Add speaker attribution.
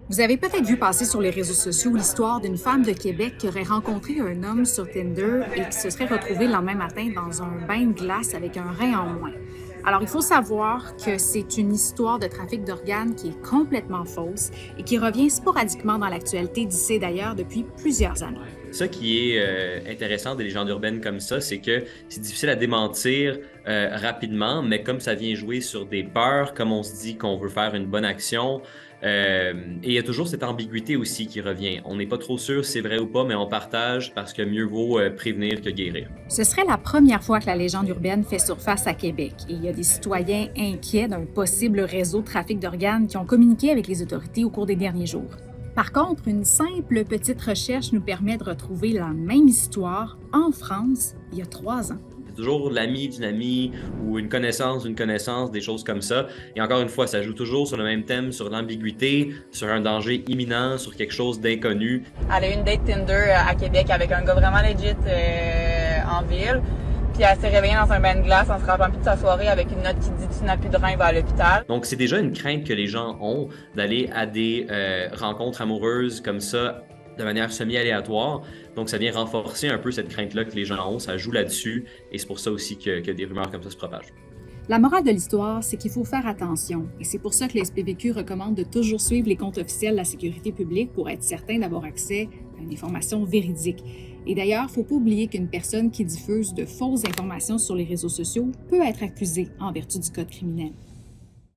Speaker 1: Vous avez peut-être vu passer sur les réseaux sociaux l'histoire d'une femme de Québec qui aurait rencontré un homme sur Tinder et qui se serait retrouvée le lendemain matin dans un bain de glace avec un rein en moins. Alors, il faut savoir que c'est une histoire de trafic d'organes qui est complètement fausse et qui revient sporadiquement dans l'actualité d'ici d'ailleurs depuis plusieurs années.
Speaker 2: Ça qui est intéressant des légendes urbaines comme ça, c'est que c'est difficile à démentir rapidement, mais comme ça vient jouer sur des peurs, comme on se dit qu'on veut faire une bonne action, et il y a toujours cette ambiguïté aussi qui revient. On n'est pas trop sûr si c'est vrai ou pas, mais on partage parce que mieux vaut prévenir que guérir.
Speaker 1: Ce serait la première fois que la légende urbaine fait surface à Québec et il y a des citoyens inquiets d'un possible réseau de trafic d'organes qui ont communiqué avec les autorités au cours des derniers jours. Par contre, une simple petite recherche nous permet de retrouver la même histoire en France il y a 3 ans.
Speaker 2: C'est toujours l'ami d'une amie ou une connaissance d'une connaissance, des choses comme ça. Et encore une fois, ça joue toujours sur le même thème, sur l'ambiguïté, sur un danger imminent, sur quelque chose d'inconnu.
Speaker 3: Elle a eu une date Tinder à Québec avec un gars vraiment legit en ville. Puis elle s'est réveillée dans un bain de glace en se rappelant plus de sa soirée avec une note qui dit tu n'as plus de rein, va à l'hôpital.
Speaker 2: Donc, c'est déjà une crainte que les gens ont d'aller à des rencontres amoureuses comme ça de manière semi-aléatoire. Donc, ça vient renforcer un peu cette crainte-là que les gens ont. Ça joue là-dessus et c'est pour ça aussi que des rumeurs comme ça se propagent.
Speaker 1: La morale de l'histoire, c'est qu'il faut faire attention et c'est pour ça que le SPVQ recommande de toujours suivre les comptes officiels de la sécurité publique pour être certain d'avoir accès à une information véridique. Et d'ailleurs, il ne faut pas oublier qu'une personne qui diffuse de fausses informations sur les réseaux sociaux peut être accusée en vertu du code criminel.